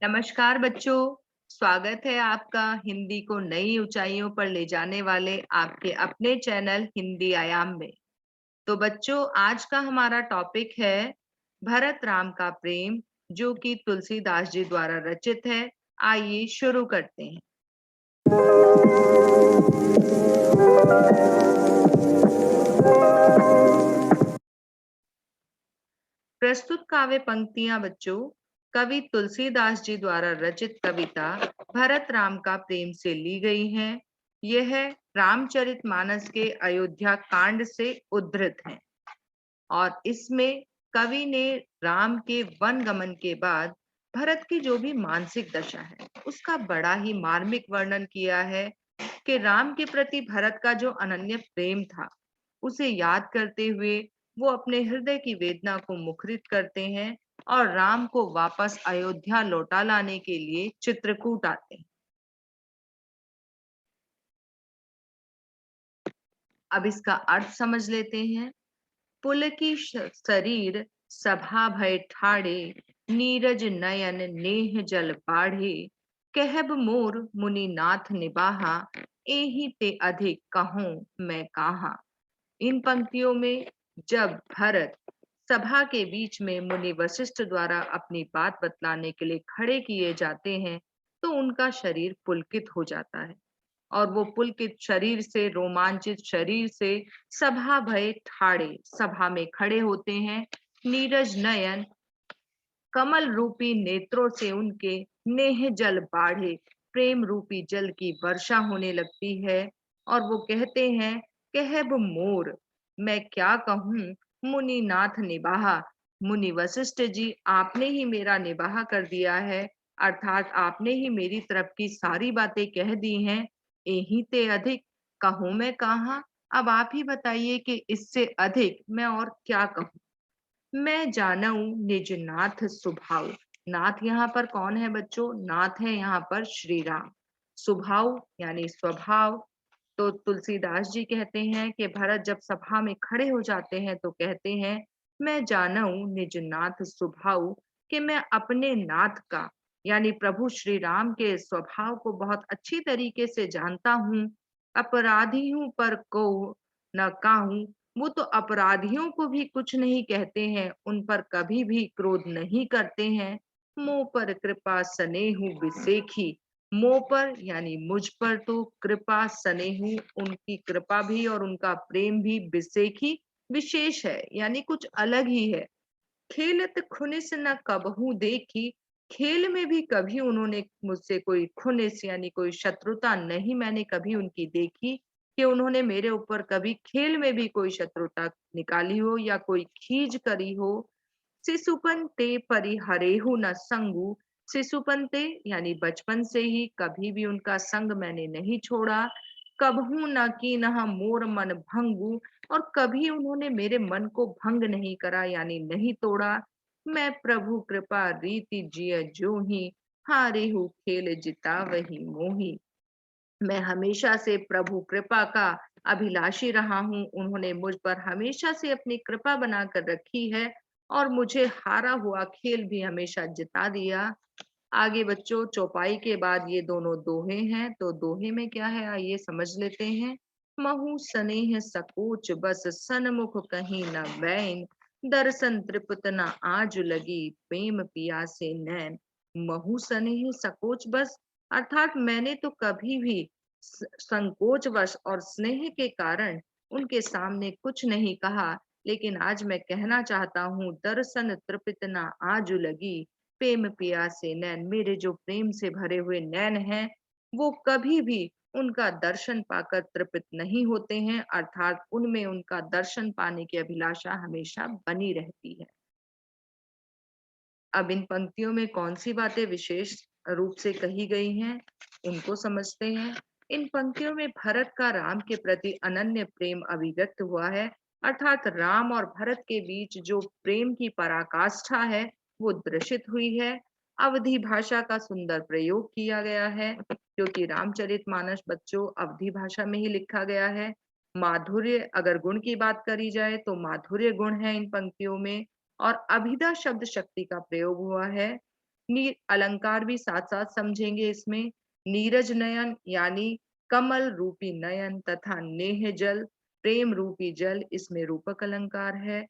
नमस्कार बच्चों। स्वागत है आपका हिंदी को नई ऊंचाइयों पर ले जाने वाले आपके अपने चैनल हिंदी आयाम में। तो बच्चों, आज का हमारा टॉपिक है भरत राम का प्रेम, जो कि तुलसीदास जी द्वारा रचित है। आइए शुरू करते हैं। प्रस्तुत काव्य पंक्तियां बच्चों कवि तुलसीदास जी द्वारा रचित कविता भरत राम का प्रेम से ली गई हैं। यह रामचरितमानस के अयोध्या कांड से उद्धृत है और इसमें कवि ने राम के वन गमन के बाद भरत की जो भी मानसिक दशा है उसका बड़ा ही मार्मिक वर्णन किया है कि राम के प्रति भरत का जो अनन्य प्रेम था उसे याद करते हुए वो अपने हृदय की वेदना को मुखरित करते हैं और राम को वापस अयोध्या लौटा लाने के लिए चित्रकूट आते हैं। अब इसका अर्थ समझ लेते हैं। पुलकी शरीर सभा भय ठाड़े, नीरज नयन नेह जल बाढ़े, कहब मोर मुनिनाथ निबाहा, एहि ते अधिक कहूं मैं कहा। इन पंक्तियों में जब भरत सभा के बीच में मुनि वशिष्ठ द्वारा अपनी बात बतलाने के लिए खड़े किए जाते हैं तो उनका शरीर पुलकित हो जाता है और वो पुलकित शरीर से, रोमांचित शरीर से सभा भय ठाड़े, सभा में खड़े होते हैं। नीरज नयन, कमल रूपी नेत्रों से उनके नेह जल बाढ़े, प्रेम रूपी जल की वर्षा होने लगती है और वो कहते हैं, कहब मोर, मैं क्या कहूं, मुनिनाथ निबाहा, मुनि वशिष्ठ जी आपने ही मेरा निबाह कर दिया है, अर्थात आपने ही मेरी तरफ की सारी बातें कह दी हैं। यही ते अधिक कहूं मैं कहा। अब आप ही बताइए कि इससे अधिक मैं और क्या कहूं। मैं जानऊं निज नाथ स्वभाव। नाथ यहाँ पर कौन है बच्चों? नाथ है यहाँ पर श्री राम। स्वभाव यानी स्वभाव। तो तुलसीदास जी कहते हैं कि भरत जब सभा में खड़े हो जाते हैं तो कहते हैं, मैं जानऊं निज नाथ स्वभाव, कि मैं अपने नाथ का यानी प्रभु श्री राम के स्वभाव को बहुत अच्छी तरीके से जानता हूँ। अपराधी हूं पर को न काहूं। वो तो अपराधियों को भी कुछ नहीं कहते हैं, उन पर कभी भी क्रोध नहीं करते हैं। मोह पर कृपा स्नेहु बिसेखी। मोह पर यानी मुझ पर तो कृपा स्नेहु, उनकी कृपा भी और उनका प्रेम भी बिसेखी विशेष है, यानी कुछ अलग ही है। खेलत खुनिस न कबहू देखी। खेल में भी कभी उन्होंने मुझसे कोई खुनिस यानी कोई शत्रुता नहीं मैंने कभी उनकी देखी कि उन्होंने मेरे ऊपर कभी खेल में भी कोई शत्रुता निकाली हो या कोई खींच करी हो। शिशुपन ते परिहरेहु न संगु। शिशुपन ते यानी बचपन से ही कभी भी उनका संग मैंने नहीं छोड़ा। कबहू न की न मोर मन भंगु। और कभी उन्होंने मेरे मन को भंग नहीं करा यानी नहीं तोड़ा। मैं प्रभु कृपा रीति जिय जो ही, हारे हूँ खेल जिता वही मोही। मैं हमेशा से प्रभु कृपा का अभिलाषी रहा हूँ। उन्होंने मुझ पर हमेशा से अपनी कृपा बनाकर रखी है और मुझे हारा हुआ खेल भी हमेशा जिता दिया। आगे बच्चों, चौपाई के बाद ये दोनों दोहे हैं, तो दोहे में क्या है आइए समझ लेते हैं। महु स्नेह सकोच बस सन्मुख कहीं न बैन, दर्शन तृप्त न आज लगी प्रेम पियासे नैन। महु स्नेह सकोच बस, अर्थात मैंने तो कभी भी संकोच वश और स्नेह के कारण उनके सामने कुछ नहीं कहा, लेकिन आज मैं कहना चाहता हूँ, दर्शन तृप्त न आज लगी प्रेम पियासे नैन। मेरे जो प्रेम से भरे हुए नैन हैं वो कभी भी उनका दर्शन पाकर तृप्त नहीं होते हैं, अर्थात उनमें उनका दर्शन पाने की अभिलाषा हमेशा बनी रहती है। अब इन पंक्तियों में कौन सी बातें विशेष रूप से कही गई हैं उनको समझते हैं। इन पंक्तियों में भरत का राम के प्रति अनन्य प्रेम अभिव्यक्त हुआ है, अर्थात राम और भरत के बीच जो प्रेम की पराकाष्ठा है वो दर्शित हुई है। अवधि भाषा का सुंदर प्रयोग किया गया है, क्योंकि रामचरितमानस बच्चों अवधि भाषा में ही लिखा गया है। माधुर्य, अगर गुण की बात करी जाए तो माधुर्य गुण है इन पंक्तियों में, और अभिधा शब्द शक्ति का प्रयोग हुआ है। अलंकार भी साथ साथ समझेंगे इसमें। नीरज नयन यानी कमल रूपी नयन तथा नेह जल प्रेम रूपी जल, इसमें रूपक अलंकार है।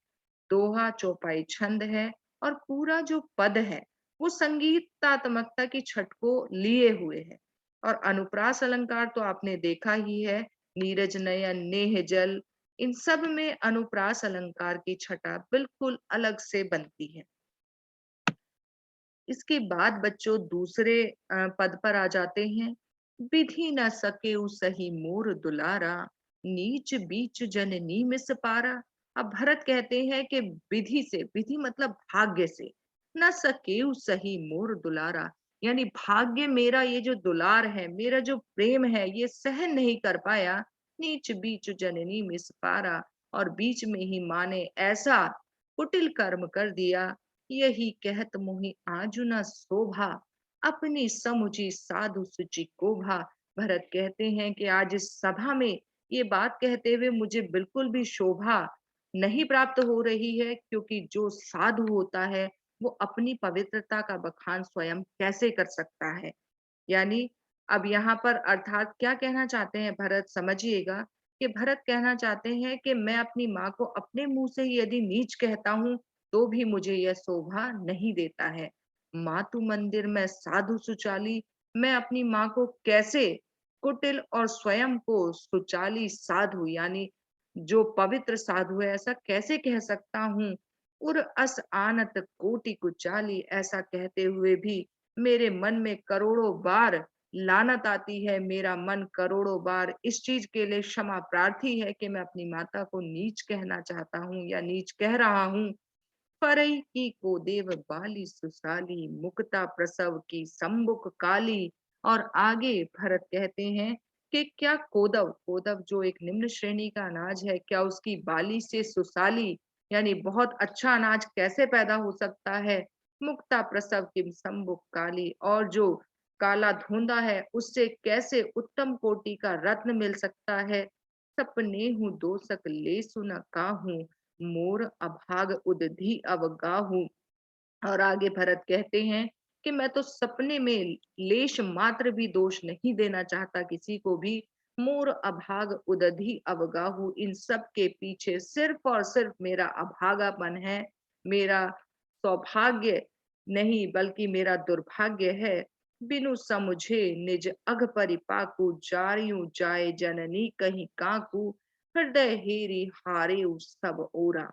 दोहा चौपाई छंद है और पूरा जो पद है वो संगीतात्मकता की छट को लिए हुए है। और अनुप्रास अलंकार तो आपने देखा ही है, नीरज नयन नेह जल, इन सब में अनुप्रास अलंकार की छटा बिल्कुल अलग से बनती है। इसके बाद बच्चों दूसरे पद पर आ जाते हैं। विधि न सके सही मोर दुलारा, नीच बीच जननी मिस पारा। अब भरत कहते हैं कि विधि से, विधि मतलब भाग्य से, न सके सही मोर दुलारा, यानी भाग्य मेरा ये जो दुलार है, मेरा जो प्रेम है, ये सहन नहीं कर पाया। नीच बीच जननी मिस पारा, और बीच में ही माँ ने ऐसा कुटिल कर्म कर दिया। यही कहत मोहि आजु न शोभा, अपनी समुझी साधु सुचि कोभा। भरत कहते हैं कि आज इस सभा में ये बात कहते हुए मुझे बिल्कुल भी शोभा नहीं प्राप्त हो रही है, क्योंकि जो साधु होता है वो अपनी पवित्रता का बखान स्वयं कैसे कर सकता है। यानी अब यहाँ पर अर्थात क्या कहना चाहते हैं भरत, समझिएगा कि भरत कहना चाहते हैं कि मैं अपनी माँ को अपने मुंह से ही यदि नीच कहता हूँ तो भी मुझे यह शोभा नहीं देता है। मातु मंदिर में साधु सुचाली, मैं अपनी माँ को कैसे कुटिल और स्वयं को सुचाली साधु, यानी जो पवित्र साधु है, ऐसा कैसे कह सकता हूँ। उर अस आनत कोटि कुचाली, ऐसा कहते हुए भी मेरे मन में करोड़ों बार लानत आती है। मेरा मन करोड़ों बार इस चीज के लिए क्षमा प्रार्थी है कि मैं अपनी माता को नीच कहना चाहता हूँ या नीच कह रहा हूँ। परई की को देव बाली सुसाली, मुक्ता प्रसव की संबुक काली। और आगे भरत कहते हैं कि क्या कोदव, कोदव जो एक निम्न श्रेणी का अनाज है, क्या उसकी बाली से सुसाली यानी बहुत अच्छा अनाज कैसे पैदा हो सकता है। मुक्ता प्रसव की संबुक काली, और जो काला धोंदा है उससे कैसे उत्तम कोटि का रत्न मिल सकता है। सपने हूँ दोसक ले सुन काहू, मोर अभाग उदधि अवगाहू। और आगे भरत कहते हैं कि मैं तो सपने में लेश मात्र भी दोष नहीं देना चाहता किसी को भी। मोर अभाग उदधि अवगाहू, इन सब के पीछे सिर्फ और सिर्फ मेरा अभागापन है, मेरा सौभाग्य नहीं बल्कि मेरा दुर्भाग्य है। बिनु समुझे निज अघ परिपाकू, जारियू जाए जननी कहीं काकू। हृदय हेरी हारे सब ओरा,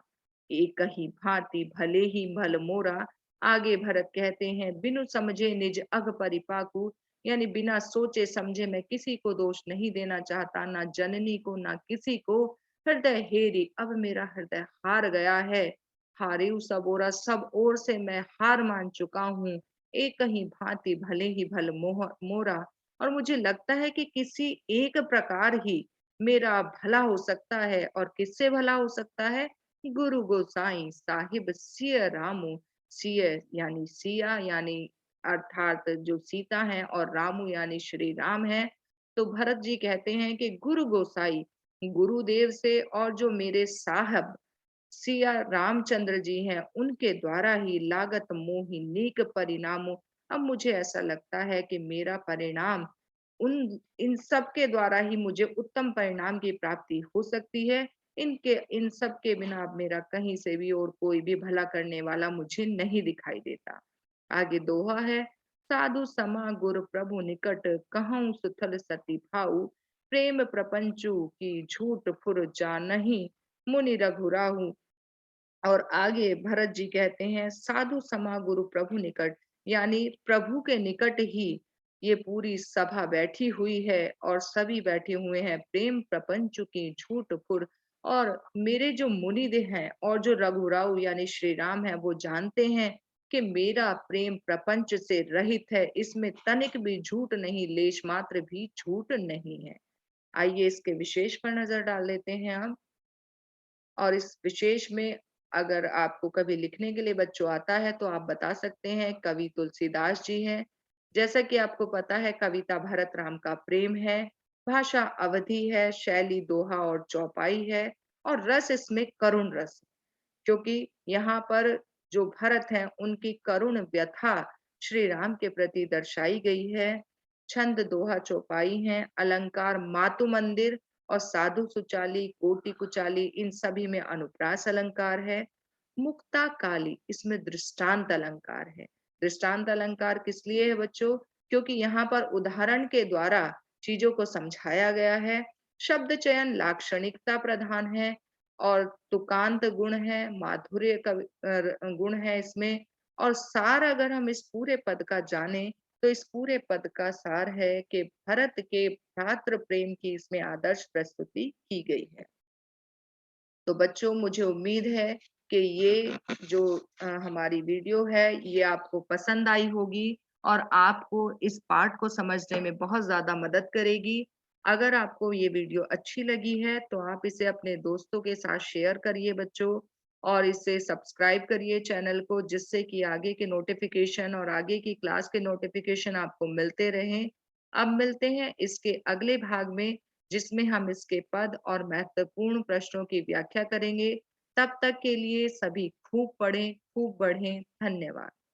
एक ही भांति भले ही भल मोरा। आगे भरत कहते हैं बिनु समझे निज अघ परिपाकू, यानी बिना सोचे समझे मैं किसी को दोष नहीं देना चाहता, ना जननी को ना किसी को। हृदय हेरी, अब मेरा हृदय हार गया है। हारिऊ सब ओरा, सब ओर से मैं हार मान चुका हूँ। एक ही भांति भले ही भल मोरा, और मुझे लगता है कि किसी एक प्रकार ही मेरा भला हो सकता है। और किससे भला हो सकता है। गुरु गोसाई साहिब सिय रामू, सिय यानी सिया यानी अर्थात जो सीता है, और रामू यानी श्री राम है। तो भरत जी कहते हैं कि गुरु गोसाई, गुरुदेव से, और जो मेरे साहब सिया रामचंद्र जी हैं, उनके द्वारा ही लागत मोहि नीक परिणामो। अब मुझे ऐसा लगता है कि मेरा परिणाम उन इन सब के द्वारा ही मुझे उत्तम परिणाम की प्राप्ति हो सकती है। इनके इन सब के बिना अब मेरा कहीं से भी और कोई भी भला करने वाला मुझे नहीं दिखाई देता। आगे दोहा है। साधु समा गुरु प्रभु निकट, कहूँ सुथल सती भाऊ। प्रेम प्रपंचु की झूठ फुर जा नहीं, मुनि रघुराहु। और आगे भरत जी कहते हैं साधु समा गुरु प्रभु निकट, यानी प्रभु के निकट ही ये पूरी सभा बैठी हुई है और सभी बैठे हुए हैं प्रेम प्रपंच की झूठ फुर। और मेरे जो मुनिदेव हैं और जो रघुराव यानी श्री राम है, वो जानते हैं कि मेरा प्रेम प्रपंच से रहित है, इसमें तनिक भी झूठ नहीं, लेश मात्र भी झूठ नहीं है। आइए इसके विशेष पर नजर डाल लेते हैं हम। और इस विशेष में अगर आपको कभी लिखने के लिए बच्चों आता है तो आप बता सकते हैं कवि तुलसीदास जी हैं। जैसा कि आपको पता है कविता भरत राम का प्रेम है, भाषा अवधि है, शैली दोहा और चौपाई है, और रस इसमें करुण रस, क्योंकि यहाँ पर जो भरत हैं उनकी करुण व्यथा श्री राम के प्रति दर्शाई गई है। छंद दोहा चौपाई हैं, अलंकार मातु मंदिर और साधु सुचाली, कोटि कुचाली, इन सभी में अनुप्रास अलंकार है। मुक्ता काली, इसमें दृष्टांत अलंकार है। दृष्टांत अलंकार किस लिए है बच्चों? क्योंकि यहाँ पर उदाहरण के द्वारा चीजों को समझाया गया है। शब्द चयन लाक्षणिकता प्रधान है और तुकांत गुण है, माधुर्य का गुण है इसमें। और सार अगर हम इस पूरे पद का जाने तो इस पूरे पद का सार है कि भरत के भ्रातृ प्रेम की इसमें आदर्श प्रस्तुति की गई है। तो बच्चों मुझे उम्मीद है कि ये जो हमारी वीडियो है ये आपको पसंद आई होगी और आपको इस पाठ को समझने में बहुत ज्यादा मदद करेगी। अगर आपको ये वीडियो अच्छी लगी है तो आप इसे अपने दोस्तों के साथ शेयर करिए बच्चों, और इसे सब्सक्राइब करिए चैनल को, जिससे कि आगे के नोटिफिकेशन और आगे की क्लास के नोटिफिकेशन आपको मिलते रहें। अब मिलते हैं इसके अगले भाग में, जिसमें हम इसके पद और महत्वपूर्ण प्रश्नों की व्याख्या करेंगे। तब तक के लिए सभी खूब पढ़ें, खूब बढ़ें। धन्यवाद।